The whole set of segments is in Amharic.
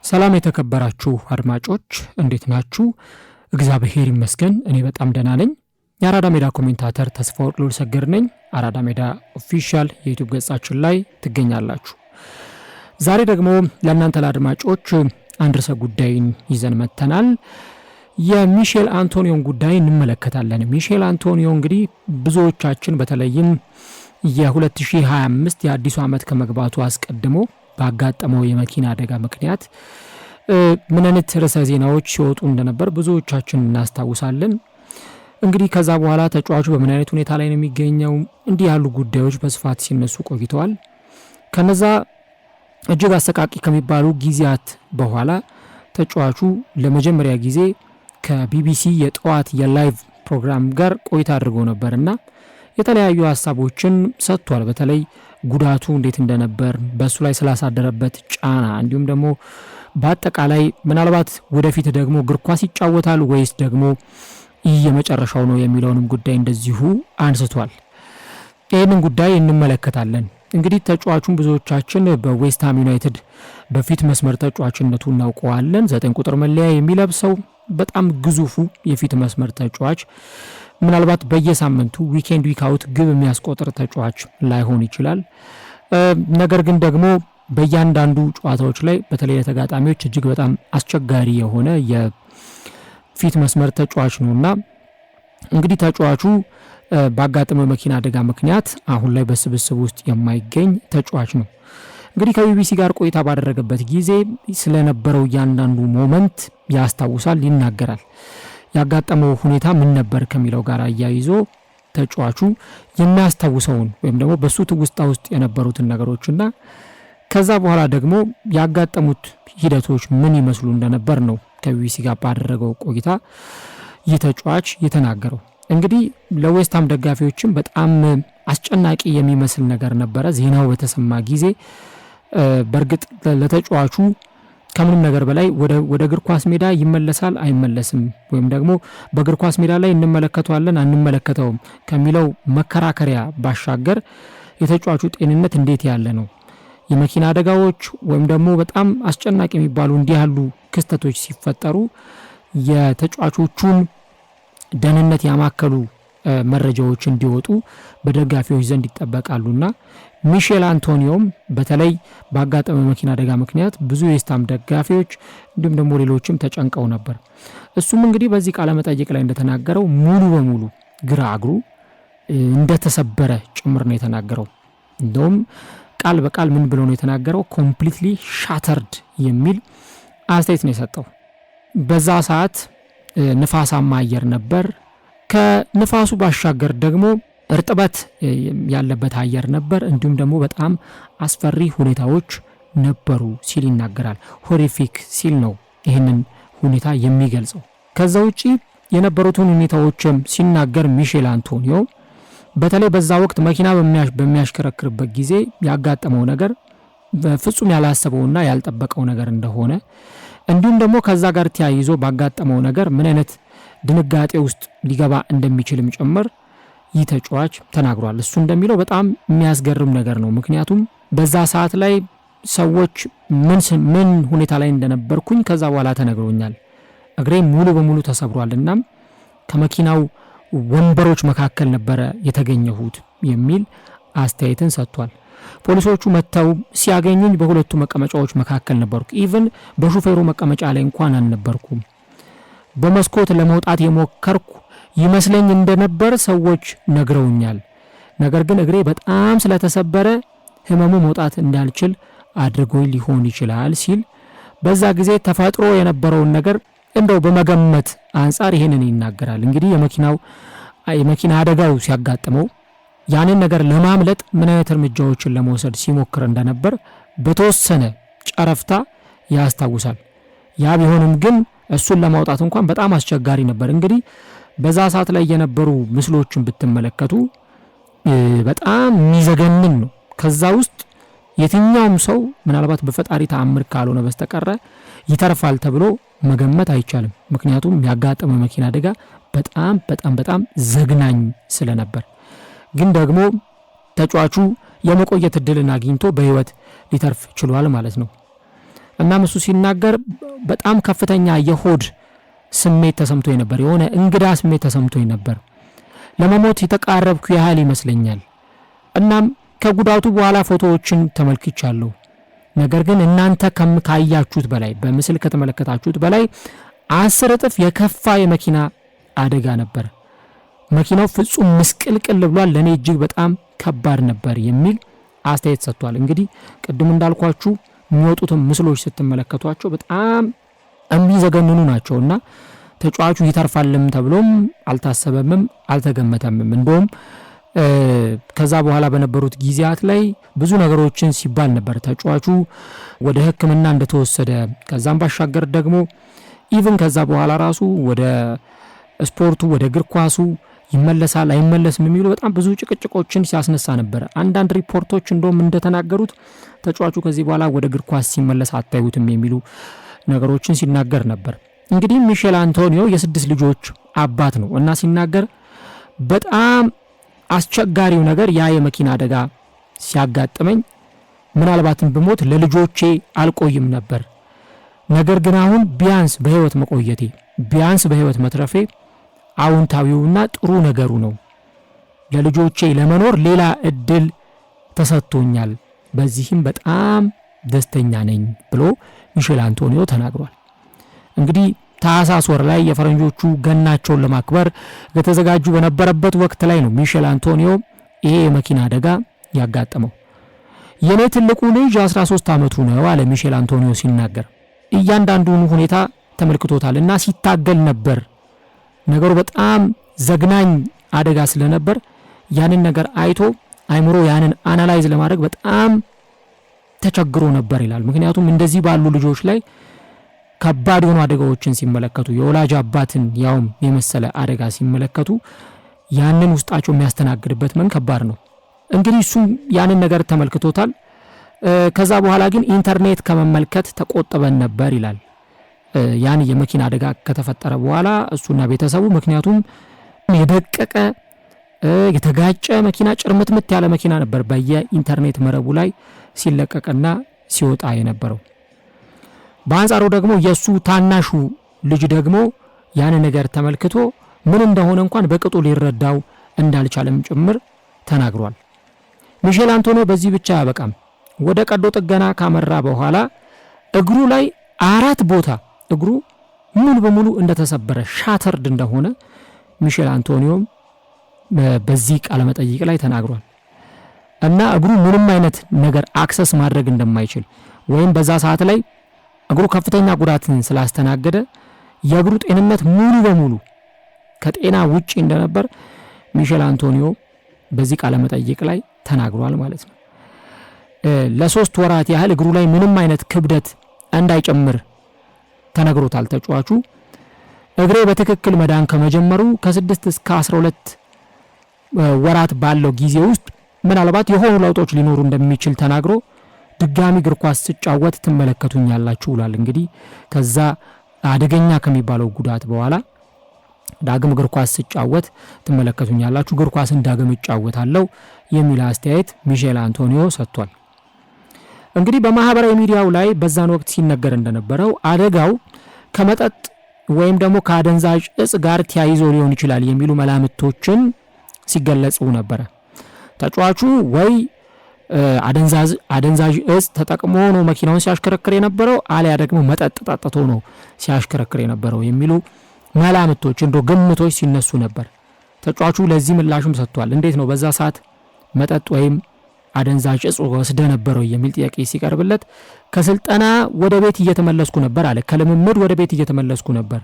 ሰላም የተከበራችሁ አድማጮች እንዴት ናችሁ? እግዚአብሔር ይመስገን እኔ በጣም ደህና ነኝ። የአራዳ ሜዳ ኮሜንታተር ተስፋወርቅ ሉልሰገድ ነኝ። አራዳ ሜዳ ኦፊሻል የዩቲዩብ ገጻችን ላይ ትገኛላችሁ። ዛሬ ደግሞ ለእናንተ ለአድማጮች አንድ ርዕሰ ጉዳይን ይዘን መጥተናል። የሚሼል አንቶኒዮን ጉዳይ እንመለከታለን። ሚሼል አንቶኒዮ እንግዲህ ብዙዎቻችን በተለይም የ2025 የአዲሱ ዓመት ከመግባቱ አስቀድሞ ባጋጠመው የመኪና አደጋ ምክንያት ምን አይነት ርዕሰ ዜናዎች ሲወጡ እንደነበር ብዙዎቻችን እናስታውሳለን። እንግዲህ ከዛ በኋላ ተጫዋቹ በምን አይነት ሁኔታ ላይ ነው የሚገኘው፣ እንዲህ ያሉ ጉዳዮች በስፋት ሲነሱ ቆይተዋል። ከነዛ እጅግ አሰቃቂ ከሚባሉ ጊዜያት በኋላ ተጫዋቹ ለመጀመሪያ ጊዜ ከቢቢሲ የጠዋት የላይቭ ፕሮግራም ጋር ቆይታ አድርጎ ነበርና የተለያዩ ሀሳቦችን ሰጥቷል። በተለይ ጉዳቱ እንዴት እንደነበር፣ በሱ ላይ ስላሳደረበት ጫና፣ እንዲሁም ደግሞ በአጠቃላይ ምናልባት ወደፊት ደግሞ እግር ኳስ ይጫወታል ወይስ ደግሞ ይህ የመጨረሻው ነው የሚለውንም ጉዳይ እንደዚሁ አንስቷል። ይህንን ጉዳይ እንመለከታለን። እንግዲህ ተጫዋቹን ብዙዎቻችን በዌስትሃም ዩናይትድ በፊት መስመር ተጫዋችነቱ እናውቀዋለን። 9 ቁጥር መለያ የሚለብሰው በጣም ግዙፉ የፊት መስመር ተጫዋች፣ ምናልባት በየሳምንቱ ዊኬንድ ዊክአውት ግብ የሚያስቆጥር ተጫዋች ላይሆን ይችላል። ነገር ግን ደግሞ በእያንዳንዱ ጨዋታዎች ላይ በተለይ ለተጋጣሚዎች እጅግ በጣም አስቸጋሪ የሆነ የፊት መስመር ተጫዋች ነውና እንግዲህ ተጫዋቹ ባጋጠመው መኪና አደጋ ምክንያት አሁን ላይ በስብስብ ውስጥ የማይገኝ ተጫዋች ነው። እንግዲህ ከቢቢሲ ጋር ቆይታ ባደረገበት ጊዜ ስለነበረው እያንዳንዱ ሞመንት ያስታውሳል፣ ይናገራል። ያጋጠመው ሁኔታ ምን ነበር ከሚለው ጋር አያይዞ ተጫዋቹ የሚያስታውሰውን ወይም ደግሞ በሱ ትውስታ ውስጥ የነበሩትን ነገሮችና ከዛ በኋላ ደግሞ ያጋጠሙት ሂደቶች ምን ይመስሉ እንደነበር ነው ከቢቢሲ ጋር ባደረገው ቆይታ ይህ ተጫዋች የተናገረው። እንግዲህ ለዌስትሃም ደጋፊዎችም በጣም አስጨናቂ የሚመስል ነገር ነበረ ዜናው በተሰማ ጊዜ። በእርግጥ ለተጫዋቹ ከምንም ነገር በላይ ወደ እግር ኳስ ሜዳ ይመለሳል አይመለስም፣ ወይም ደግሞ በእግር ኳስ ሜዳ ላይ እንመለከተዋለን አንመለከተውም ከሚለው መከራከሪያ ባሻገር የተጫዋቹ ጤንነት እንዴት ያለ ነው፣ የመኪና አደጋዎች ወይም ደግሞ በጣም አስጨናቂ የሚባሉ እንዲህ ያሉ ክስተቶች ሲፈጠሩ የተጫዋቾቹን ደህንነት ያማከሉ መረጃዎች እንዲወጡ በደጋፊዎች ዘንድ ይጠበቃሉና ሚሼል አንቶኒዮም በተለይ ባጋጠመው መኪና አደጋ ምክንያት ብዙ የዌስትሃም ደጋፊዎች እንዲሁም ደግሞ ሌሎችም ተጨንቀው ነበር። እሱም እንግዲህ በዚህ ቃለ መጠይቅ ላይ እንደተናገረው ሙሉ በሙሉ ግራ እግሩ እንደተሰበረ ጭምር ነው የተናገረው። እንደውም ቃል በቃል ምን ብሎ ነው የተናገረው? ኮምፕሊትሊ ሻተርድ የሚል አስተያየት ነው የሰጠው። በዛ ሰዓት ንፋሳማ አየር ነበር። ከንፋሱ ባሻገር ደግሞ እርጥበት ያለበት አየር ነበር። እንዲሁም ደግሞ በጣም አስፈሪ ሁኔታዎች ነበሩ ሲል ይናገራል። ሆሪፊክ ሲል ነው ይህንን ሁኔታ የሚገልጸው። ከዛ ውጪ የነበሩትን ሁኔታዎችም ሲናገር ሚሼል አንቶኒዮ በተለይ በዛ ወቅት መኪና በሚያሽከረክርበት ጊዜ ያጋጠመው ነገር በፍጹም ያላሰበውና ያልጠበቀው ነገር እንደሆነ እንዲሁም ደግሞ ከዛ ጋር ተያይዞ ባጋጠመው ነገር ምን አይነት ድንጋጤ ውስጥ ሊገባ እንደሚችልም ጭምር ይህ ተጫዋች ተናግሯል። እሱ እንደሚለው በጣም የሚያስገርም ነገር ነው። ምክንያቱም በዛ ሰዓት ላይ ሰዎች ምን ሁኔታ ላይ እንደነበርኩኝ ከዛ በኋላ ተነግሮኛል። እግሬ ሙሉ በሙሉ ተሰብሯልና ከመኪናው ወንበሮች መካከል ነበረ የተገኘሁት የሚል አስተያየትን ሰጥቷል። ፖሊሶቹ መጥተው ሲያገኙኝ በሁለቱ መቀመጫዎች መካከል ነበርኩ። ኢቭን በሹፌሩ መቀመጫ ላይ እንኳን አልነበርኩም። በመስኮት ለመውጣት የሞከርኩ ይመስለኝ እንደነበር ሰዎች ነግረውኛል። ነገር ግን እግሬ በጣም ስለተሰበረ ህመሙ መውጣት እንዳልችል አድርጎኝ ሊሆን ይችላል ሲል በዛ ጊዜ ተፈጥሮ የነበረውን ነገር እንደው በመገመት አንጻር ይሄንን ይናገራል። እንግዲህ የመኪና አደጋው ሲያጋጥመው ያንን ነገር ለማምለጥ ምን አይነት እርምጃዎችን ለመውሰድ ሲሞክር እንደነበር በተወሰነ ጨረፍታ ያስታውሳል። ያ ቢሆንም ግን እሱን ለማውጣት እንኳን በጣም አስቸጋሪ ነበር። እንግዲህ በዛ ሰዓት ላይ የነበሩ ምስሎችን ብትመለከቱ በጣም የሚዘገንን ነው። ከዛ ውስጥ የትኛውም ሰው ምናልባት በፈጣሪ ተአምር ካልሆነ በስተቀር ይተርፋል ተብሎ መገመት አይቻልም። ምክንያቱም ያጋጠመው መኪና አደጋ በጣም በጣም በጣም ዘግናኝ ስለነበር፣ ግን ደግሞ ተጫዋቹ የመቆየት እድልን አግኝቶ በህይወት ሊተርፍ ችሏል ማለት ነው። እናም እሱ ሲናገር በጣም ከፍተኛ የሆድ ስሜት ተሰምቶኝ ነበር፣ የሆነ እንግዳ ስሜት ተሰምቶኝ ነበር፣ ለመሞት የተቃረብኩ ያህል ይመስለኛል። እናም ከጉዳቱ በኋላ ፎቶዎችን ተመልክቻለሁ። ነገር ግን እናንተ ካያችሁት በላይ በምስል ከተመለከታችሁት በላይ 10 እጥፍ የከፋ የመኪና አደጋ ነበር። መኪናው ፍጹም ምስቅልቅል ብሏል፣ ለኔ እጅግ በጣም ከባድ ነበር የሚል አስተያየት ሰጥቷል። እንግዲህ ቅድም እንዳልኳችሁ የሚወጡትን ምስሎች ስትመለከቷቸው በጣም የሚዘገንኑ ናቸውና ተጫዋቹ ይተርፋልም ተብሎም አልታሰበምም አልተገመተምም። እንደውም ከዛ በኋላ በነበሩት ጊዜያት ላይ ብዙ ነገሮችን ሲባል ነበር። ተጫዋቹ ወደ ሕክምና እንደተወሰደ ከዛም ባሻገር ደግሞ ኢቭን ከዛ በኋላ ራሱ ወደ ስፖርቱ ወደ እግር ኳሱ ይመለሳል አይመለስም የሚሉ በጣም ብዙ ጭቅጭቆችን ሲያስነሳ ነበር። አንዳንድ ሪፖርቶች እንደውም እንደተናገሩት ተጫዋቹ ከዚህ በኋላ ወደ እግር ኳስ ሲመለስ አታዩትም የሚሉ ነገሮችን ሲናገር ነበር። እንግዲህ ሚሼል አንቶኒዮ የ6 ልጆች አባት ነው እና ሲናገር በጣም አስቸጋሪው ነገር ያ የመኪና አደጋ ሲያጋጥመኝ ምናልባትም ብሞት ለልጆቼ አልቆይም ነበር። ነገር ግን አሁን ቢያንስ በህይወት መቆየቴ ቢያንስ በህይወት መትረፌ አዎንታዊውና ጥሩ ነገሩ ነው። ለልጆቼ ለመኖር ሌላ እድል ተሰጥቶኛል። በዚህም በጣም ደስተኛ ነኝ ብሎ ሚሼል አንቶኒዮ ተናግሯል። እንግዲህ ታህሳስ ወር ላይ የፈረንጆቹ ገናቸውን ለማክበር የተዘጋጁ በነበረበት ወቅት ላይ ነው ሚሼል አንቶኒዮ ይሄ የመኪና አደጋ ያጋጠመው። የኔ ትልቁ ልጅ 13 ዓመቱ ነው አለ ሚሼል አንቶኒዮ ሲናገር። እያንዳንዱን ሁኔታ ተመልክቶታልና ሲታገል ነበር። ነገሩ በጣም ዘግናኝ አደጋ ስለነበር ያንን ነገር አይቶ አይምሮ ያንን አናላይዝ ለማድረግ በጣም ተቸግሮ ነበር ይላል። ምክንያቱም እንደዚህ ባሉ ልጆች ላይ ከባድ የሆኑ አደጋዎችን ሲመለከቱ የወላጅ አባትን ያውም የመሰለ አደጋ ሲመለከቱ ያንን ውስጣቸው የሚያስተናግድበት ምን ከባድ ነው። እንግዲህ እሱ ያንን ነገር ተመልክቶታል። ከዛ በኋላ ግን ኢንተርኔት ከመመልከት ተቆጥበን ነበር ይላል። ያን የመኪና አደጋ ከተፈጠረ በኋላ እሱና ቤተሰቡ ምክንያቱም የደቀቀ የተጋጨ መኪና ጭርምትምት ያለ መኪና ነበር በየኢንተርኔት መረቡ ላይ ሲለቀቅና ሲወጣ የነበረው። በአንጻሩ ደግሞ የሱ ታናሹ ልጅ ደግሞ ያን ነገር ተመልክቶ ምን እንደሆነ እንኳን በቅጡ ሊረዳው እንዳልቻለም ጭምር ተናግሯል። ሚሼል አንቶኒዮ በዚህ ብቻ ያበቃም። ወደ ቀዶ ጥገና ካመራ በኋላ እግሩ ላይ 4 ቦታ እግሩ ሙሉ በሙሉ እንደተሰበረ ሻተርድ እንደሆነ ሚሼል አንቶኒዮ በዚህ ቃለ መጠይቅ ላይ ተናግሯል እና እግሩ ምንም አይነት ነገር አክሰስ ማድረግ እንደማይችል ወይም በዛ ሰዓት ላይ እግሩ ከፍተኛ ጉዳትን ስላስተናገደ የእግሩ ጤንነት ሙሉ በሙሉ ከጤና ውጪ እንደነበር ሚሼል አንቶኒዮ በዚህ ቃለ መጠይቅ ላይ ተናግሯል ማለት ነው። ለ3 ወራት ያህል እግሩ ላይ ምንም አይነት ክብደት እንዳይጨምር ተነግሮታል ተጫዋቹ። እግሬ በትክክል መዳን ከመጀመሩ ከ6 እስከ 12 ወራት ባለው ጊዜ ውስጥ ምናልባት የሆኑ ለውጦች ሊኖሩ እንደሚችል ተናግሮ ድጋሚ እግር ኳስ ሲጫወት ትመለከቱኛላችሁ ብሏል። እንግዲህ ከዛ አደገኛ ከሚባለው ጉዳት በኋላ ዳግም እግር ኳስ ሲጫወት ትመለከቱኛላችሁ፣ እግር ኳስን ዳግም እጫወታለሁ የሚል አስተያየት ሚሼል አንቶኒዮ ሰጥቷል። እንግዲህ በማህበራዊ ሚዲያው ላይ በዛን ወቅት ሲነገር እንደነበረው አደጋው ከመጠጥ ወይም ደግሞ ከአደንዛዥ እጽ ጋር ተያይዞ ሊሆን ይችላል የሚሉ መላምቶችን ሲገለጹ ነበር። ተጫዋቹ ወይ አደንዛዥ እጽ ተጠቅሞ ነው መኪናውን ሲያሽከረክር የነበረው አሊያ ደግሞ መጠጥ ጠጥቶ ነው ሲያሽከረክር የነበረው የሚሉ መላምቶች እንዶ ግምቶች ሲነሱ ነበር። ተጫዋቹ ለዚህ ምላሽም ሰጥቷል። እንዴት ነው በዛ ሰዓት መጠጥ ወይም አደንዛዥ እጽ ወስደ ነበረው የሚል ጥያቄ ሲቀርብለት ከስልጠና ወደ ቤት እየተመለስኩ ነበር አለ። ከልምምድ ወደ ቤት እየተመለስኩ ነበር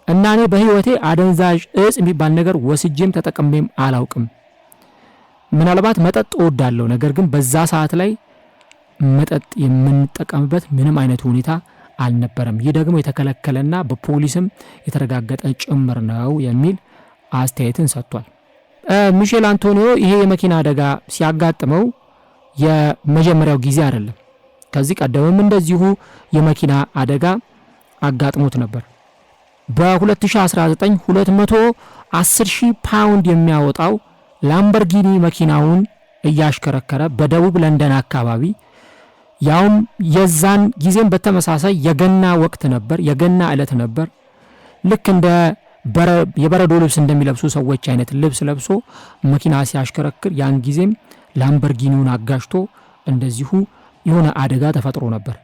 እና እኔ በህይወቴ አደንዛዥ እጽ የሚባል ነገር ወስጄም ተጠቅሜም አላውቅም። ምናልባት መጠጥ እወዳለሁ፣ ነገር ግን በዛ ሰዓት ላይ መጠጥ የምንጠቀምበት ምንም አይነት ሁኔታ አልነበረም። ይህ ደግሞ የተከለከለና በፖሊስም የተረጋገጠ ጭምር ነው የሚል አስተያየትን ሰጥቷል። ሚሼል አንቶኒዮ ይሄ የመኪና አደጋ ሲያጋጥመው የመጀመሪያው ጊዜ አይደለም። ከዚህ ቀደምም እንደዚሁ የመኪና አደጋ አጋጥሞት ነበር። በ2019 210,000 ፓውንድ የሚያወጣው ላምበርጊኒ መኪናውን እያሽከረከረ በደቡብ ለንደን አካባቢ ያውም የዛን ጊዜም በተመሳሳይ የገና ወቅት ነበር፣ የገና ዕለት ነበር። ልክ እንደ የበረዶ ልብስ እንደሚለብሱ ሰዎች አይነት ልብስ ለብሶ መኪና ሲያሽከረክር ያን ጊዜም ላምበርጊኒውን አጋጭቶ እንደዚሁ የሆነ አደጋ ተፈጥሮ ነበር።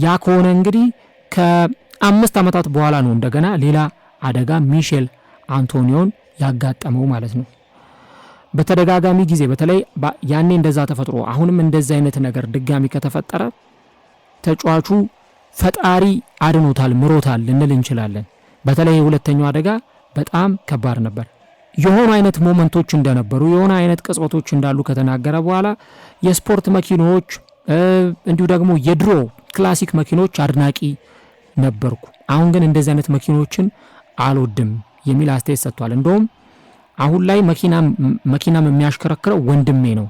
ያ ከሆነ እንግዲህ ከ5 ዓመታት በኋላ ነው እንደገና ሌላ አደጋ ሚሼል አንቶኒዮን ያጋጠመው ማለት ነው። በተደጋጋሚ ጊዜ በተለይ ያኔ እንደዛ ተፈጥሮ አሁንም እንደዛ አይነት ነገር ድጋሚ ከተፈጠረ ተጫዋቹ ፈጣሪ አድኖታል ምሮታል ልንል እንችላለን። በተለይ የሁለተኛው አደጋ በጣም ከባድ ነበር። የሆኑ አይነት ሞመንቶች እንደነበሩ የሆነ አይነት ቅጽበቶች እንዳሉ ከተናገረ በኋላ የስፖርት መኪኖች እንዲሁ ደግሞ የድሮ ክላሲክ መኪኖች አድናቂ ነበርኩ፣ አሁን ግን እንደዚህ አይነት መኪኖችን አልወድም የሚል አስተያየት ሰጥቷል። እንደውም አሁን ላይ መኪናም የሚያሽከረክረው ወንድሜ ነው፣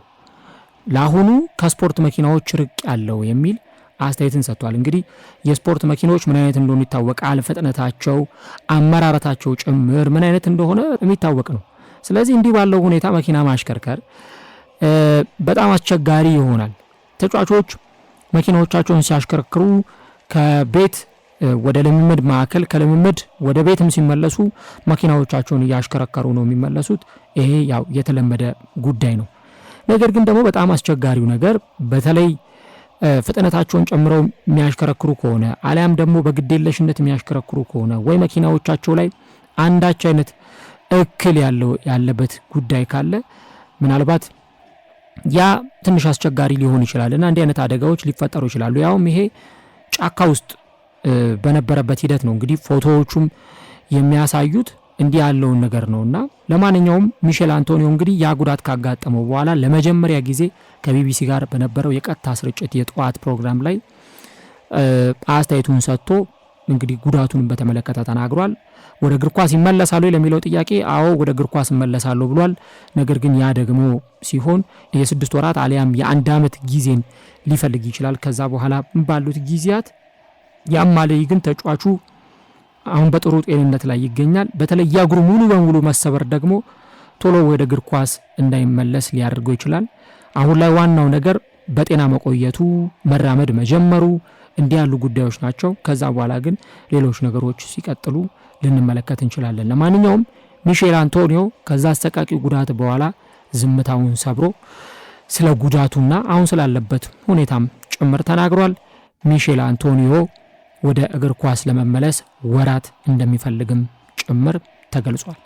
ለአሁኑ ከስፖርት መኪናዎች ርቅ ያለው የሚል አስተያየትን ሰጥቷል። እንግዲህ የስፖርት መኪኖች ምን አይነት እንደሆኑ ይታወቃል። ፍጥነታቸው፣ አመራረታቸው ጭምር ምን አይነት እንደሆነ የሚታወቅ ነው። ስለዚህ እንዲህ ባለው ሁኔታ መኪና ማሽከርከር በጣም አስቸጋሪ ይሆናል። ተጫዋቾች መኪናዎቻቸውን ሲያሽከረክሩ ከቤት ወደ ልምምድ ማዕከል ከልምምድ ወደ ቤትም ሲመለሱ መኪናዎቻቸውን እያሽከረከሩ ነው የሚመለሱት። ይሄ ያው የተለመደ ጉዳይ ነው። ነገር ግን ደግሞ በጣም አስቸጋሪው ነገር በተለይ ፍጥነታቸውን ጨምረው የሚያሽከረክሩ ከሆነ አሊያም ደግሞ በግዴለሽነት የሚያሽከረክሩ ከሆነ ወይ መኪናዎቻቸው ላይ አንዳች አይነት እክል ያለበት ጉዳይ ካለ ምናልባት ያ ትንሽ አስቸጋሪ ሊሆን ይችላል እና እንዲህ አይነት አደጋዎች ሊፈጠሩ ይችላሉ። ያውም ይሄ ጫካ ውስጥ በነበረበት ሂደት ነው። እንግዲህ ፎቶዎቹም የሚያሳዩት እንዲህ ያለውን ነገር ነውና ለማንኛውም ሚሼል አንቶኒዮ እንግዲህ ያ ጉዳት ካጋጠመው በኋላ ለመጀመሪያ ጊዜ ከቢቢሲ ጋር በነበረው የቀጥታ ስርጭት የጠዋት ፕሮግራም ላይ አስተያየቱን ሰጥቶ እንግዲህ ጉዳቱን በተመለከተ ተናግሯል። ወደ እግር ኳስ ይመለሳሉ ለሚለው ጥያቄ አዎ ወደ እግር ኳስ ይመለሳሉ ብሏል። ነገር ግን ያ ደግሞ ሲሆን የ6 ወራት አሊያም የ1 ዓመት ጊዜን ሊፈልግ ይችላል። ከዛ በኋላ ባሉት ጊዜያት ያማለይ ግን ተጫዋቹ አሁን በጥሩ ጤንነት ላይ ይገኛል። በተለይ የእግሩ ሙሉ በሙሉ መሰበር ደግሞ ቶሎ ወደ እግር ኳስ እንዳይመለስ ሊያደርገው ይችላል። አሁን ላይ ዋናው ነገር በጤና መቆየቱ፣ መራመድ መጀመሩ እንዲህ ያሉ ጉዳዮች ናቸው። ከዛ በኋላ ግን ሌሎች ነገሮች ሲቀጥሉ ልንመለከት እንችላለን። ለማንኛውም ሚሼል አንቶኒዮ ከዛ አሰቃቂ ጉዳት በኋላ ዝምታውን ሰብሮ ስለ ጉዳቱና አሁን ስላለበት ሁኔታም ጭምር ተናግሯል። ሚሼል አንቶኒዮ ወደ እግር ኳስ ለመመለስ ወራት እንደሚፈልግም ጭምር ተገልጿል።